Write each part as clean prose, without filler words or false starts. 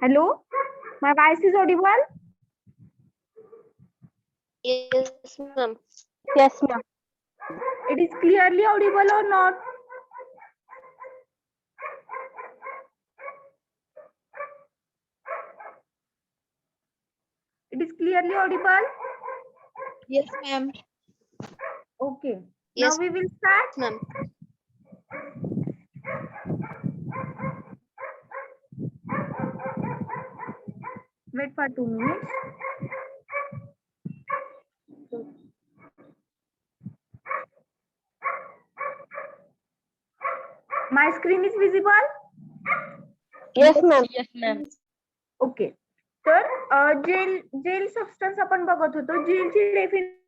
Hello, my voice is audible? Yes, ma'am. Yes, ma'am. It is clearly audible or not? It is clearly audible? Yes, ma'am. Okay. Yes, Now we will start. ma'am. Wait for 2 minutes. My screen is visible? Yes, ma'am. Yes, ma'am. Okay. तर gel substance आपण बघत होतो. जेलची definition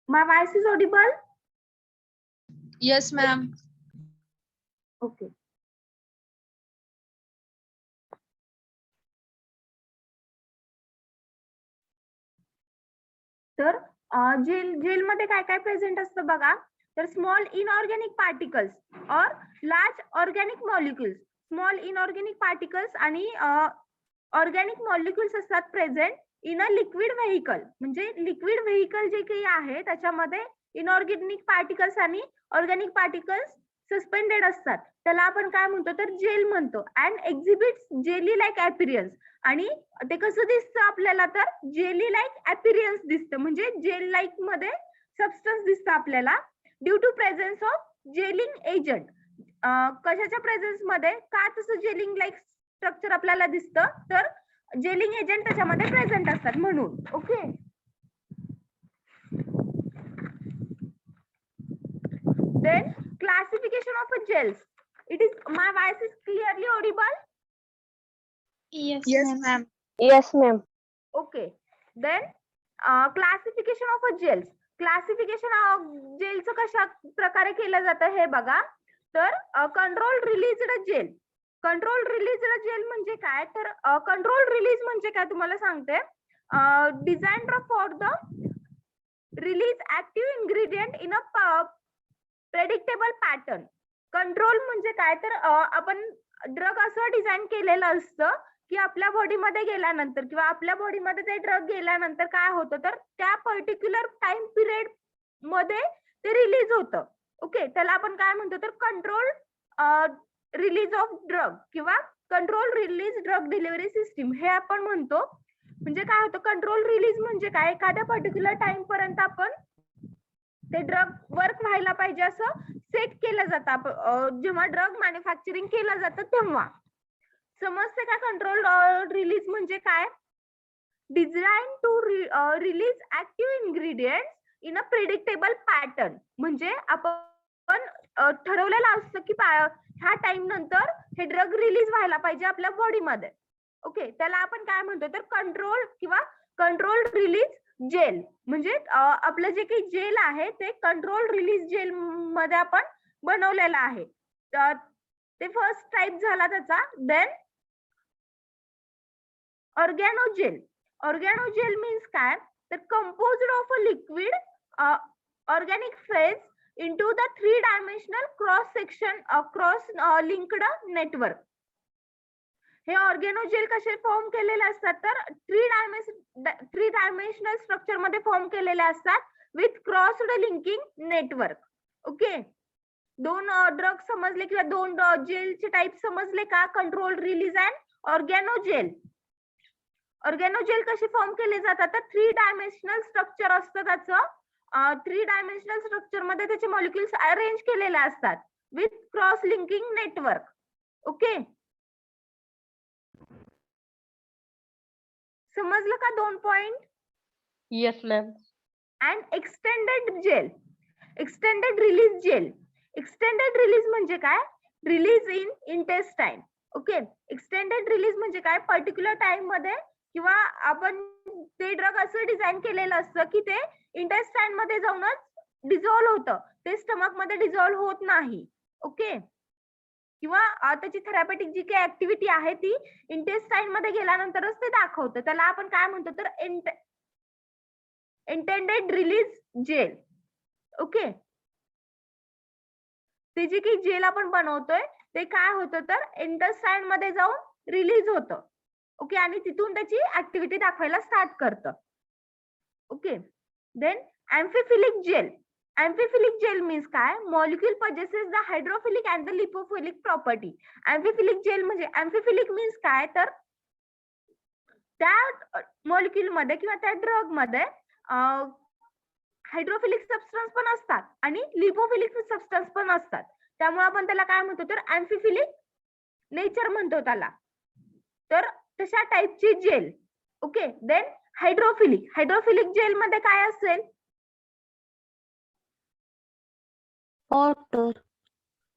my voice is audible? Yes, ma'am. Okay. तर जेलमध्ये काय काय present असतं बघा. तर स्मॉल इनऑर्गॅनिक पार्टिकल्स और large organic molecules. Small inorganic particles आणि ऑर्गॅनिक मॉलिक्युल्स असतात present in a liquid vehicle. म्हणजे लिक्विड व्हेकल जे काही आहे त्याच्यामध्ये इनऑर्गॅनिक पार्टिकल्स आणि ऑर्गॅनिक पार्टिकल्स सस्पेंडेड असतात. त्याला आपण काय म्हणतो तर जेल म्हणतो. And exhibits jelly like appearance. आणि ते कसं दिसतं आपल्याला तर जेली लाईक अपीरियन्स दिसतं. म्हणजे जेल लाईक मध्ये सबस्टन्स दिसतं आपल्याला due to presence of gelling agent. कशाच्या प्रेझेन्स मध्ये का तसं जेलिंग लाईक स्ट्रक्चर आपल्याला दिसतं तर जेलिंग एजंट त्याच्यामध्ये प्रेझेंट असतात म्हणून. Okay. Then classification of a gels. It is my voice is clearly audible? Yes, ma'am. Yes, ma'am. Okay. Then classification of a gels. Classification जेलचं कशा प्रकारे केलं जातं हे बघा. तर control released gel. Control released gel म्हणजे काय तर कंट्रोल रिलीज म्हणजे काय तुम्हाला सांगते. Design for the release active ingredient in a predictable pattern. Control म्हणजे काय तर आपण ड्रग असं डिझाईन केलेलं असतं की आपल्या बॉडीमध्ये गेल्यानंतर किंवा आपल्या बॉडीमध्ये ते ड्रग गेल्यानंतर काय होतं तर त्या पर्टिक्युलर टाइम पिरियड मध्ये ते रिलीज होतं. ओके. त्याला आपण काय म्हणतो तर कंट्रोल रिलीज ऑफ ड्रग किंवा control release drug delivery system हे आपण म्हणतो. म्हणजे काय होतं कंट्रोल रिलीज म्हणजे काय एखाद्या पर्टिक्युलर टाइम पर्यंत आपण ते ड्रग वर्क व्हायला पाहिजे असं सेट केलं जातं. जेव्हा ड्रग मॅन्युफॅक्चरिंग केलं जातं तेव्हा. समजते का कंट्रोल रिलीज म्हणजे काय. Design to release active ingredients in a predictable pattern. म्हणजे आपण ठरवलेलं असतं की ह्या टाइम नंतर हे ड्रग रिलीज व्हायला पाहिजे आपल्या बॉडीमध्ये. ओके. त्याला आपण काय म्हणतो तर कंट्रोल किंवा कंट्रोल रिलीज जेल. म्हणजे आपलं जे काही जेल आहे ते कंट्रोल रिलीज जेल मध्ये आपण बनवलेलं आहे. ते फर्स्ट टाइप झाला त्याचा. देन ऑर्गॅनोजेल. ऑर्गॅनोजेल मीन्स काय तर composed of a liquid organic phase into the 3-dimensional cross section cross linked network. हे ऑर्गॅनोजेल कसे फॉर्म केलेले असतात तर 3 डायमेन्शनल स्ट्रक्चर मध्ये फॉर्म केलेले असतात with crossed linking network. Okay. दोन ड्रग समजले किंवा दोन जेलचे टाइप समजले का कंट्रोल रिलीज अँड ऑर्गॅनोजेल. ऑर्गॅनोजेल कसे फॉर्म केले जातात तर 3 डायमेन्शनल स्ट्रक्चर असतं त्याचं 3 डायमेन्शनल स्ट्रक्चर मध्ये त्याचे मॉलिक्युल्स अरेंज केलेले असतात with cross linking network. Okay, समजलं का 2 point? Yes, ma'am. And extended gel, extended release gel. Extended release म्हणजे काय? Release in intestine. Okay, extended release म्हणजे काय? पर्टिक्युलर टाइम मध्ये किंवा आपण ते ड्रग असं डिझाईन केलेलं असतं की ते इंटेस्टाईन मध्ये जाऊनच डिझॉल्व्ह होतं, ते स्टमक मध्ये डिझॉल्व्ह होत नाही. ओके, किंवा त्याची थेरॅपेटिक जी काही ऍक्टिव्हिटी आहे ती इंटेस्टाईन मध्ये गेल्यानंतरच ते दाखवतं. त्याला आपण काय म्हणतो तर इंटेंडेड रिलीज जेल. ओके, ते जे काही जेल आपण बनवतोय ते काय होतं तर इंटेस्टाईन मध्ये जाऊन रिलीज होतं. ओके, आणि तिथून त्याची ऍक्टिव्हिटी दाखवायला स्टार्ट करतं. Okay, then amphiphilic gel. Amphiphilic gel means काय? Molecule possesses the hydrophilic and the lipophilic property. Amphiphilic gel म्हणजे अँफिफिलिक मीन्स काय तर त्या मॉलिक्यूल मध्ये किंवा त्या ड्रग मध्ये हायड्रोफिलिक सबस्टन्स पण असतात आणि लिपोफिलिक सबस्टन्स पण असतात. त्यामुळे आपण त्याला काय म्हणतो तर अँफिफिलिक नेचर म्हणतो त्याला. तर तशा टाइपची gel. Okay, then hydrophilic. Hydrophilic gel मध्ये काय असेल? Water.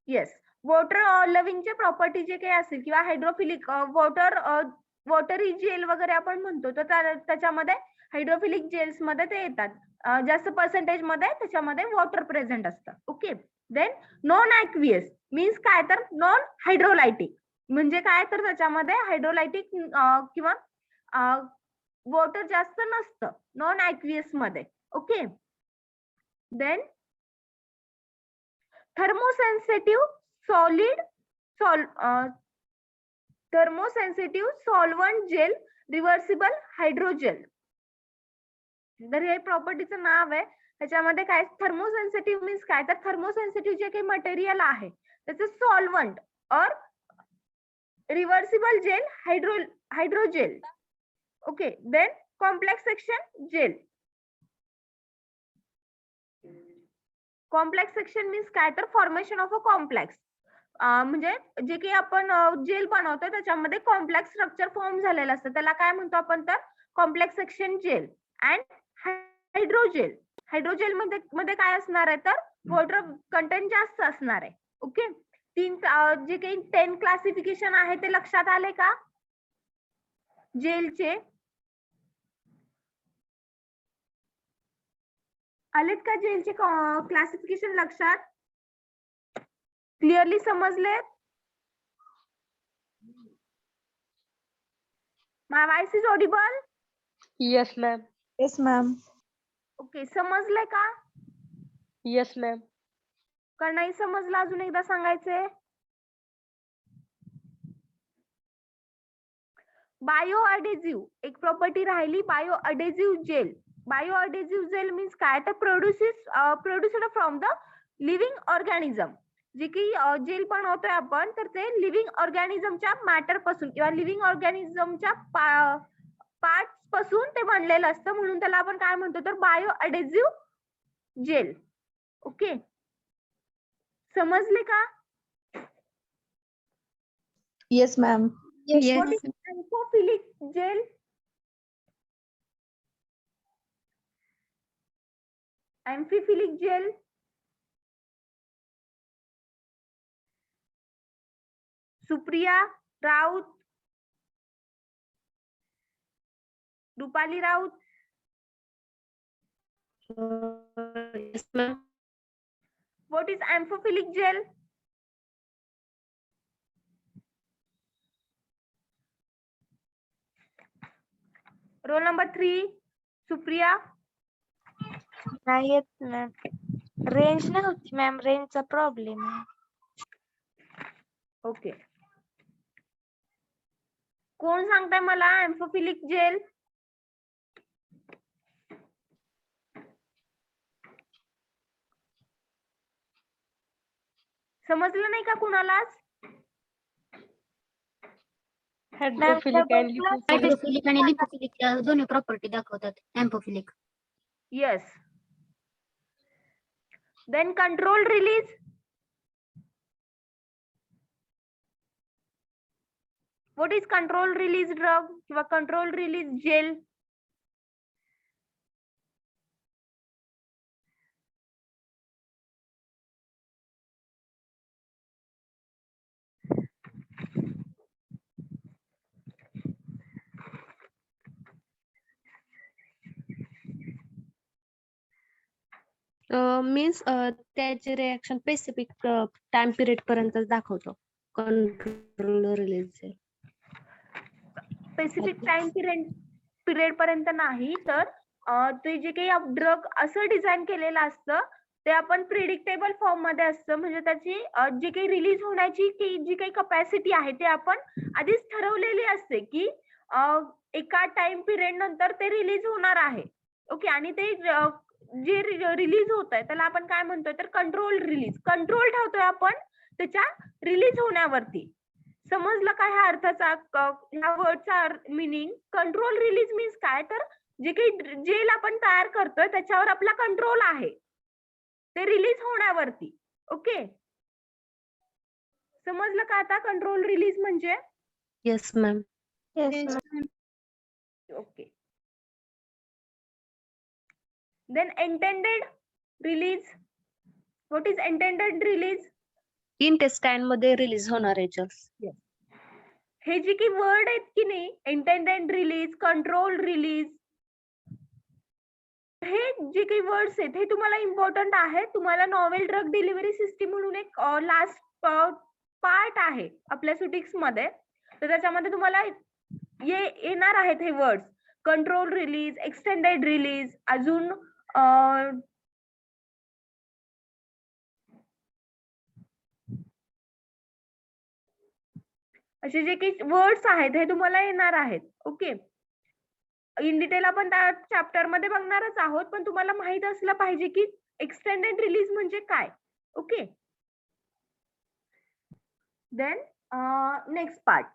येस, वॉटर लव्हिंगचे प्रॉपर्टी जे काही असेल किंवा हायड्रोफिलिक वॉटरी जेल वगैरे आपण म्हणतो तर त्याच्यामध्ये हायड्रोफिलिक जेल्स मध्ये ते येतात. जास्त पर्सेंटेज मध्ये त्याच्यामध्ये वॉटर प्रेझेंट असतं. Okay, then non aqueous means काय तर नॉन हायड्रोलायटिक म्हणजे काय तर त्याच्यामध्ये हायड्रोलायटिक किंवा वॉटर जास्त नसतं नॉन ॲक्वियस मध्ये. Okay, then thermosensitive solid thermosensitive solvent gel reversible hydrogel. तर हे प्रॉपर्टीचं नाव आहे. त्याच्यामध्ये काय थर्मोसेन्सिटिव्ह मीन्स काय तर थर्मोसेन्सिटिव्ह जे काही मटेरियल आहे त्याचं सॉल्व्हंट और reversible gel hydrogel. Okay, then complex section gel. Complex section means काय तर फॉर्मेशन ऑफ अ कॉम्प्लेक्स. म्हणजे जे काही आपण जेल बनवतो त्याच्यामध्ये कॉम्प्लेक्स स्ट्रक्चर फॉर्म झालेलं असतं त्याला काय म्हणतो आपण तर complex section gel. And hydrogel. Hydrogel मध्ये काय असणार आहे तर वॉटर कंटेंट जास्त असणार आहे. ओके, 3 जे काही 10 क्लासिफिकेशन आहे ते लक्षात आले का जेलचे? आलेत का जेलचे क्लासिफिकेशन लक्षात? क्लिअरली समजले? My voice is audible? Yes, ma'am. Yes, ma'am. Okay, समजले का? Yes, ma'am. का नाही समजलं अजून एकदा सांगायचंय? बायो अडेझिव्ह एक प्रॉपर्टी राहिली bio adhesive gel. Bio adhesive gel means काय तर produced from the living organism. जे की जेल बनवतोय आपण तर ते लिव्हिंग ऑर्गॅनिझमच्या मॅटर पासून किंवा लिव्हिंग ऑर्गॅनिझमच्या पार्ट पासून ते बनलेलं असतं म्हणून त्याला आपण काय म्हणतो तर बायो अडेझिव्ह जेल. ओके, समजले का? Yes, ma'am. What is amphiphilic gel? Amphiphilic gel. Supriya Raut, Rupali Raut. Yes, ma'am. What is amphiphilic gel? Roll number 3, Supriya. नाही येत मॅम. रेंज नव्हती मॅम, रेंजचा प्रॉब्लेम आहे. ओके, कोण सांगताय मला अँफोफिलिक जेल? समजलं नाही का कुणालाच? Hydrophilic and lipophilic. हायड्रोफिलिक आणि लिपोफिलिक दोन्ही प्रॉपर्टी दाखवतात amphiphilic. Yes, Then control release. What is control release drug किंवा control release gel? मीन्स त्याचे रिएक्शन स्पेसिफिक टाइम पिरियड पर्यंतच दाखवतो control release specific time period पर्यंत नाही तर ते जे काही ड्रग असं डिझाईन केलेलं असतं ते आपण प्रिडिक्टेबल फॉर्म मध्ये असतं म्हणजे त्याची जी काही रिलीज होण्याची जी काही कपॅसिटी आहे ते आपण आधीच ठरवलेली असते की एका टाइम पिरियड नंतर ते रिलीज होणार आहे. ओके, आणि ते जे रिलीज होत आहे त्याला आपण काय म्हणतोय तर कंट्रोल रिलीज. कंट्रोल ठेवतोय आपण त्याच्या रिलीज होण्यावरती. समजलं काय ह्या अर्थाचा ह्या वर्डचा मिनिंग? कंट्रोल रिलीज मीन्स काय तर जे काही जेल आपण तयार करतोय त्याच्यावर आपला कंट्रोल आहे ते रिलीज होण्यावरती. ओके, समजलं का आता कंट्रोल रिलीज म्हणजे? Yes ma'am. Yes, ma'am. Okay. Then intended release. What is intended release? Intestine मध्ये रिलीज होणारे जल्स. हे जे काही वर्ड आहेत की नाही, इंटेंडेड रिलीज, कंट्रोल रिलीज, हे जे काही वर्ड्स आहेत हे तुम्हाला इम्पॉर्टंट आहे. तुम्हाला नॉवेल ड्रग डिलिव्हरी सिस्टीम म्हणून एक लास्ट पार्ट आहे आपल्या सुटिक्स मध्ये, तर त्याच्यामध्ये तुम्हाला येणार आहेत हे words. Control release, extended release, अजून असे जे काही वर्ड्स आहेत हे तुम्हाला येणार आहेत. ओके, इन डिटेल आपण त्या चॅप्टर मध्ये बघणारच आहोत, पण तुम्हाला माहित असलं पाहिजे की एक्सटेंडेड रिलीज म्हणजे काय. Okay, then next part,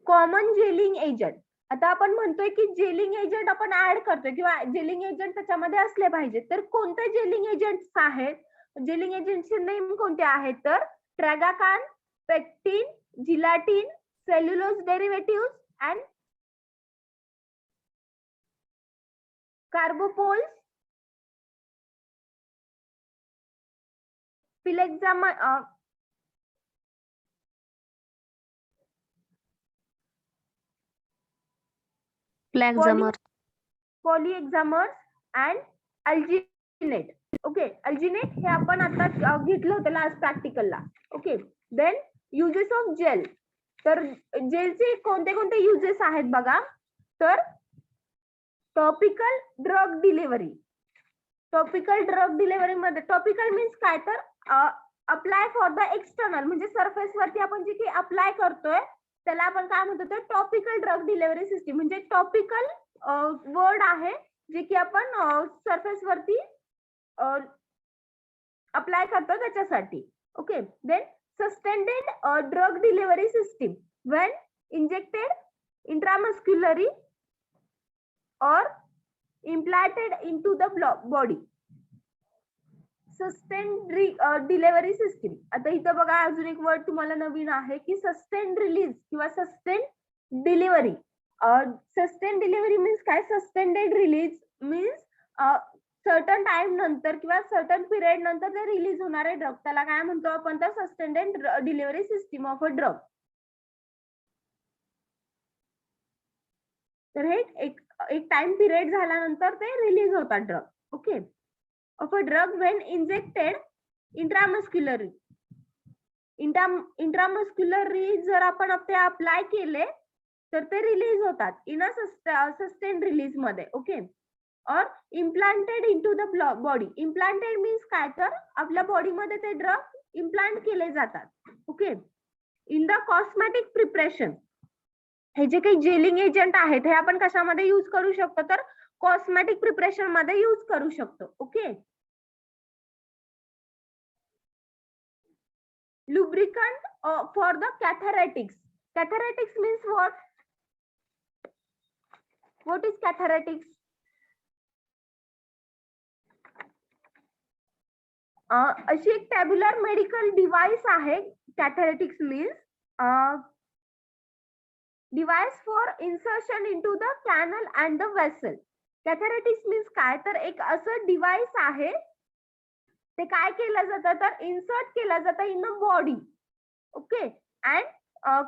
common gelling agent. आता आपण म्हणतोय की जेलिंग एजंट आपण ऍड करतोय किंवा जेलिंग एजंट त्याच्यामध्ये असले पाहिजे, तर कोणते जेलिंग एजंट्स आहेत? जेलिंग एजंटचे नेम कोणते आहेत तर tragacanth, pectin, gelatin, cellulose derivative and carbopols, poloxamer, poloxamers and alginate. Okay, alginate हे आपण आता घेतलं होतं लास्ट प्रॅक्टिकलला. Okay, then uses of gel. तर जेलचे कोणते कोणते युजेस आहेत बघा, तर topical drug delivery. Topical drug delivery मध्ये टॉपिकल मीन्स काय तर अप्लाय फॉर द एक्सटर्नल, म्हणजे सरफेस वरती आपण जे काही अप्लाय करतोय त्याला आपण काय म्हणतो तर टॉपिकल ड्रग डिलिव्हरी सिस्टीम. म्हणजे टॉपिकल वर्ड आहे जे की आपण सरफेस वरती अप्लाय करतो त्याच्यासाठी. Okay, then sustained drug delivery system when injected intramuscularly or implanted into the body. Sustained delivery system. आता इथं बघा अजून एक वर्ड तुम्हाला नवीन आहे की सस्टेन्ड रिलीज किंवा sustained delivery. Sustained delivery means काय? Sustained release means certain time नंतर किंवा सर्टन पिरियड नंतर ते रिलीज होणारे ड्रग, त्याला काय म्हणतो आपण तर sustained delivery system of a drug. तर हे एक टाइम पिरियड झाल्यानंतर ते रिलीज होतात drug. Okay, of a drug when injected intramuscularly. Intramuscularly जर आपण ते अप्लाय केले तर ते रिलीज होतात इन अ सस्टेन रिलीज मध्ये. ओके, और implanted into the body. Implanted means काय तर आपल्या बॉडीमध्ये ते ड्रग इम्प्लांट केले जातात. Okay, in the cosmetic preparation. हे जे काही जेलिंग एजंट आहेत हे आपण कशामध्ये यूज करू शकतो तर कॉस्मेटिक प्रिपरेशन मध्ये यूज करू शकतो. Okay, lubricant for the catharatics. Catharatics means what? What is catharatics? अशी एक टॅब्युलर मेडिकल डिव्हाइस आहे. Catheters means device for insertion into the canal and the vessel. Catheters means काय, तर एक असं डिव्हाइस आहे, ते काय केलं जातं तर इन्सर्ट केलं जातं in the body. Okay, and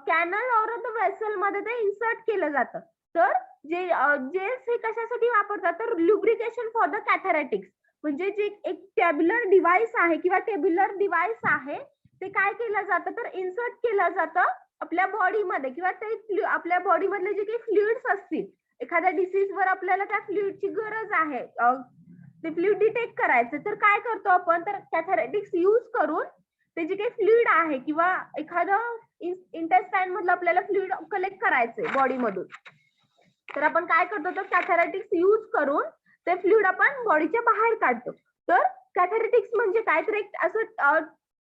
canal or the vessel मध्ये ते इन्सर्ट केलं जातं. तर जेल्स हे कशासाठी वापरतात तर ल्युब्रिकेशन फॉर द कॅथॅरेटिक्स. म्हणजे जे एक टॅब्युलर डिव्हाइस आहे किंवा टेब्युलर डिव्हाइस आहे, ते काय केलं जातं तर इन्सर्ट केलं जातं आपल्या बॉडीमध्ये, किंवा ते आपल्या बॉडी मधले जे काही फ्लुइड्स असतील, एखाद्या डिसीज वर आपल्याला त्या फ्लुइडची गरज आहे, ते फ्लुइड डिटेक्ट करायचं, तर काय करतो आपण तर कॅथॅरेटिक्स यूज करून ते जे काही फ्लुइड आहे किंवा एखादं इंटेस्टाईन मधलं आपल्याला फ्लुइड कलेक्ट करायचंय बॉडी मधून, तर आपण काय करतो तर कॅथॅरेटिक्स यूज करून ते फ्लुइड आपण बॉडीच्या बाहेर काढतो. तर कॅथॅरेटिक्स म्हणजे काय तर एक असं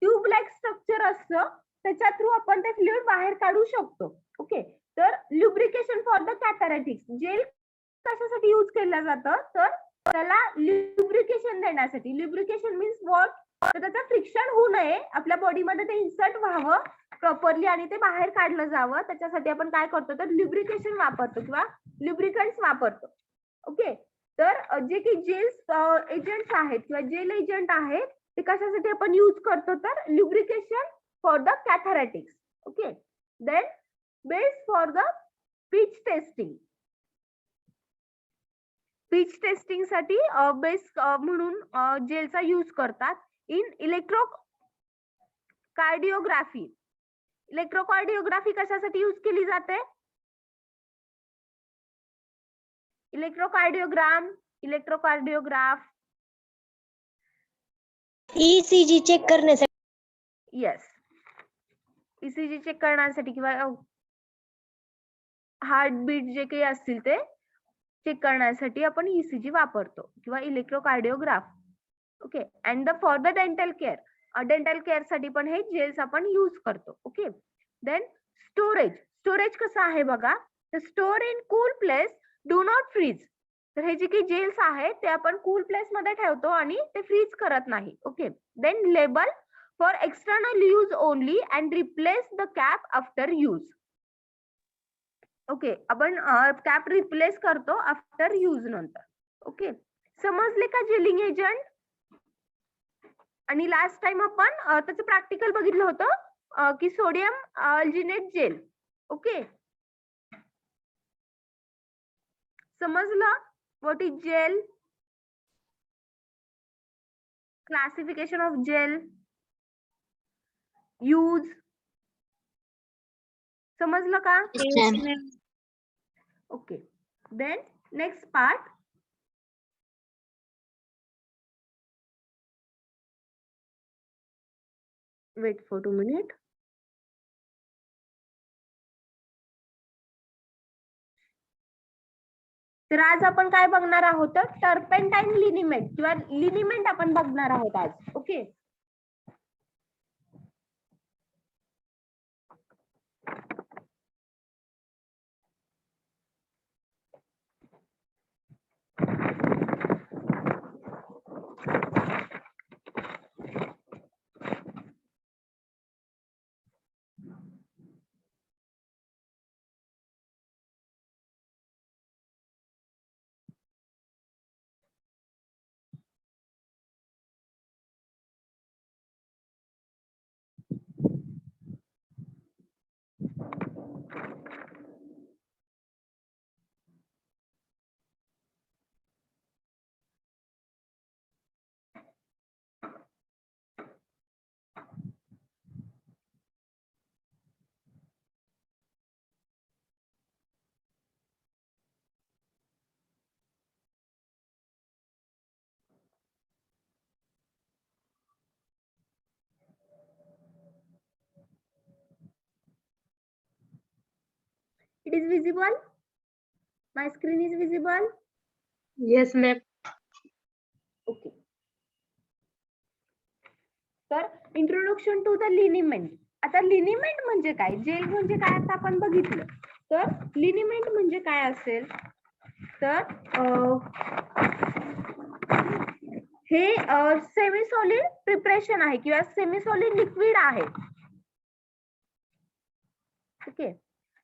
ट्यूब लाईक स्ट्रक्चर असतं, त्याच्या थ्रू आपण ते फ्लुइड बाहेर काढू शकतो. ओके, तर ल्युब्रिकेशन फॉर द कॅथॅरेटिक्स. जेल कशासाठी यूज केलं जातं तर त्याला ल्युब्रिकेशन देण्यासाठी. ल्युब्रिकेशन मीन्स व्हॉट, तर त्याचं फ्रिक्शन होऊ नये, आपल्या बॉडीमध्ये ते इन्सर्ट व्हावं प्रॉपरली आणि ते बाहेर काढलं जावं, त्याच्यासाठी आपण काय करतो तर ल्युब्रिकेशन वापरतो किंवा ल्युब्रिकंट्स वापरतो. ओके, तर जे काही जेल्स एजंट्स आहेत किंवा जेल एजंट आहेत, ते कशासाठी आपण यूज करतो तर lubrication for the catheters. Okay, then base for the pitch testing. Pitch testing साठी बेस म्हणून जेलचा यूज करतात. इन इलेक्ट्रोकार्डिओग्राफी. इलेक्ट्रोकार्डिओग्राफी कशासाठी यूज केली जाते? इलेक्ट्रोकार्डिओग्राम, इलेक्ट्रोकार्डिओग्राफ. ECG चेक करण्यासाठी. येस, ईसीजी चेक करण्यासाठी किंवा हार्टबीट जे काही असतील ते चेक करण्यासाठी आपण ईसीजी वापरतो किंवा electrocardiograph. Okay, and the for the dental care. Dental care साठी पण हे जेल्स आपण यूज करतो. Okay, then storage. स्टोरेज कसं आहे बघा, तर store in cool place, do not freeze. तर हे जे काही जेल्स आहेत ते आपण कूल प्लेस मध्ये ठेवतो आणि ते फ्रीज करत नाही. Okay, then label for external use only and replace the cap after use. Okay, आपण कॅप रिप्लेस करतो आफ्टर यूज नंतर. ओके, समजले का जेलिंग एजंट? आणि लास्ट टाइम आपण त्याचं प्रॅक्टिकल बघितलं होतं की सोडियम अल्जिनेट जेल. ओके, समजलं what is gel, classification of gel, use, समजलं का? Okay, then next part. Wait for 2 minute. तर आज आपण काय बघणार आहोत तर टर्पेंटाईन लिनिमेंट किंवा लिनिमेंट आपण बघणार आहोत आज. Okay, it is visible, my screen is visible. Yes, ma'am. Okay, तर इंट्रोडक्शन टू द लिनिमेंट. आता लिनिमेंट म्हणजे काय, जेल म्हणजे काय आता आपण बघितलं. तर लिनिमेंट म्हणजे काय असेल तर हे सेमी सॉलिड प्रिपरेशन आहे किंवा सेमी सॉलिड लिक्विड आहे. Okay,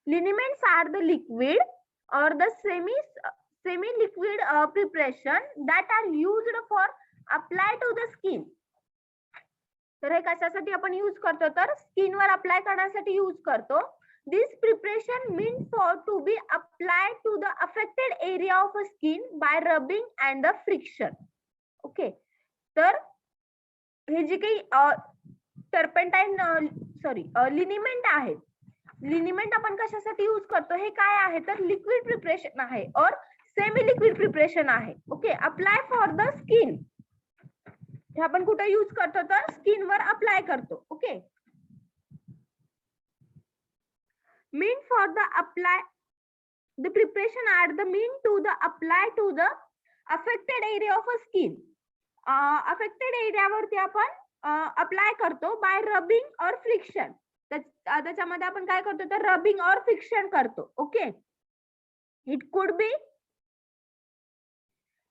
liniments are the liquid or the semi liquid preparation that are used for apply to the skin. तर हे कशासाठी आपण यूज करतो तर स्किन वर अप्लाय करण्यासाठी यूज करतो. This preparation meant for to be applied to the affected area of a skin by rubbing and the friction. Okay, तर हे जे काही टर्पेंटाईन लिनिमेंट आहे, लिनिमेंट आपण कशासाठी यूज करतो हे काय आहे तर लिक्विड प्रिपरेशन आहे और सेमी लिक्विड प्रिपरेशन आहे. Okay, apply for the skin हे आपण कुठे यूज करतो तर स्किन वर अप्लाय करतो. Okay, mean for the apply the preparation are the mean to the apply to the affected area of a skin. Affected एरियावरती आपण अप्लाय करतो बाय रबिंग और फ्रिक्शन. त्याच्यामध्ये आपण काय करतो तर रबिंग और फ्रिक्शन करतो. Okay, it could be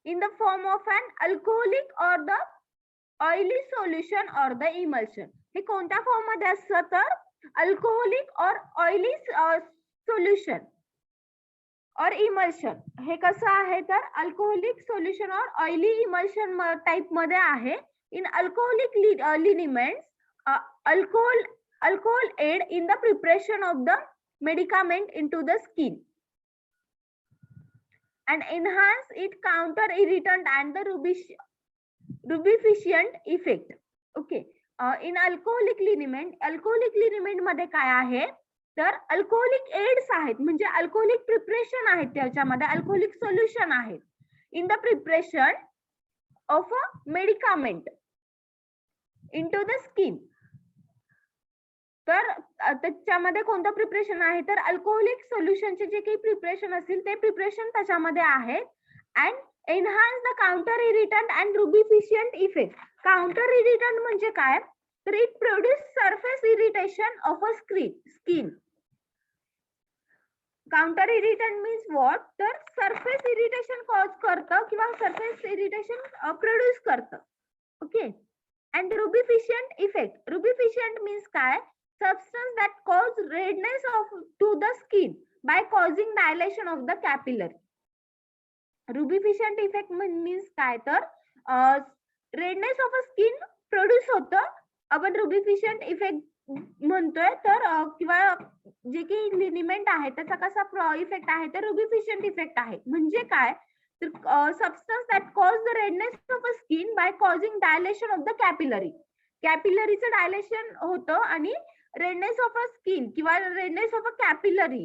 in the form of an alcoholic or the oily solution or the emulsion. हे कोणत्या फॉर्म मध्ये असतं तर अल्कोहोलिक और ऑइली सोल्युशन और इमल्शन. हे कसं आहे तर अल्कोहोलिक सोल्युशन और ऑइली इमल्शन टाइप मध्ये आहे. In alcoholic liniments alcohol aid in the preparation of the medicament into the skin and enhance it counter irritant and the rubeficient effect. Okay, in alcoholic liniment मध्ये काय आहे तर alcoholic AIDS आहेत म्हणजे alcoholic preparation आहेत, त्याच्यामध्ये alcoholic solution आहे in the preparation of a medicament into the skin. तर त्याच्यामध्ये कोणतं प्रिपरेशन आहे तर अल्कोहोलिक सोल्युशनचे जे काही प्रिपरेशन असतील ते प्रिपरेशन त्याच्यामध्ये आहे. And enhance the counter irritant and rubefacient effect. Counter irritant म्हणजे काय तर it produce surface irritation of a skin. Counter irritant means what तर सरफेस इरिटेशन कॉज करतं किंवा सरफेस इरिटेशन प्रोड्यूस करतं. Okay, and rubefacient effect. Rubefacient means काय substance that cause redness to the skin by causing dilation of the capillary. Rubeficient effect means काय तर redness of a skin produce होतं, आपण rubeficient effect म्हणतोय तर किंवा जे काही लिनिमेंट आहे त्याचा कसा इफेक्ट आहे तर rubeficient इफेक्ट आहे. म्हणजे काय तर substance that cause the redness of a skin by causing dilation of the capillary. कॅपिलरीचं डायलेशन होतं आणि रेडनेस ऑफ अ स्किन किंवा रेडनेस ऑफ अ कॅपिलरी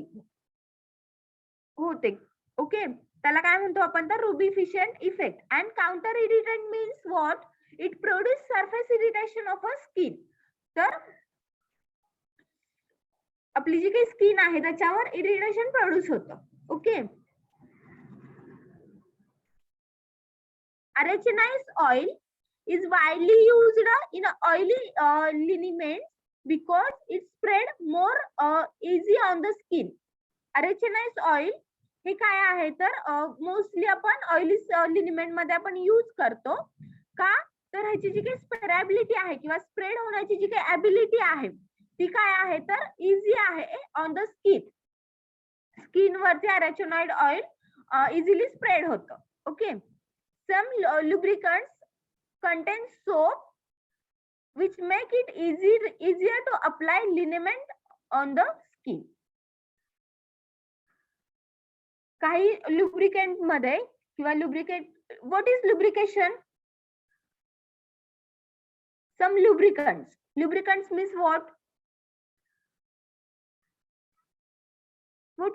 होते. ओके, त्याला काय म्हणतो आपण तर rubefacient effect. And counter irritant means what it produce surface irritation of a skin. तर आपली जी काही स्किन आहे त्याच्यावर इरिटेशन प्रोड्यूस होतं. Okay, arachis oil is widely used in oily liniments because it spread more easy on the skin. Arachianized oil हे काय आहे तर मोस्टली आपण ऑइली लिनिमेंट मध्ये आपण यूज करतो का तर ह्याची जी काही स्प्रेबिलिटी आहे किंवा स्प्रेड होण्याची जी काही ॲबिलिटी आहे ती काय आहे तर इझी आहे ऑन द स्किन. स्किन वरती अरेचिनाइड ऑइल इझिली स्प्रेड होतं. Okay, some lubricants contain soap which make it easier to apply liniment on the skin. काही lubricant मध्ये किंवा what is lubrication? Some lubricants means what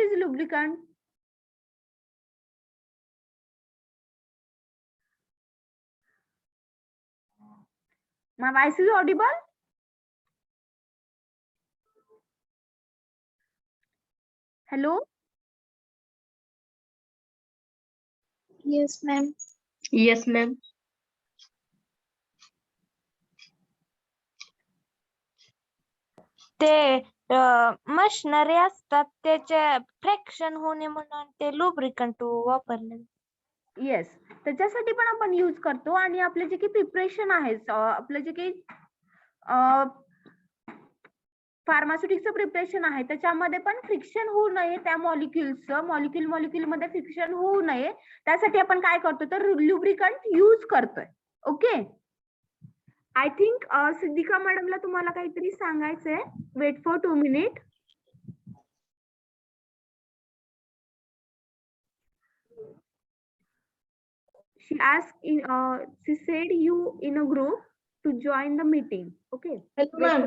is lubricant? My voice is audible? Hello? Yes, ma'am. Yes, ma'am. ते machinery असतात त्याचे fraction होणे म्हणून ते lubricant वापरले. येस, त्याच्यासाठी पण आपण यूज करतो. आणि आपले जे काही प्रिपरेशन आहे, आपलं जे काही फार्मास्युटिक्सचं प्रिपरेशन आहे, त्याच्यामध्ये पण फ्रिक्शन होऊ नये त्या मॉलिक्युल्सचं, मॉलिक्युल मध्ये फ्रिक्शन होऊ नये त्यासाठी आपण काय करतो तर लुब्रिकंट यूज करतोय. ओके, आय थिंक सिद्धिका मॅडमला तुम्हाला काहीतरी सांगायचंय. Wait for 2 minute. she said you in a group to join the meeting. Okay. Hello, ma'am.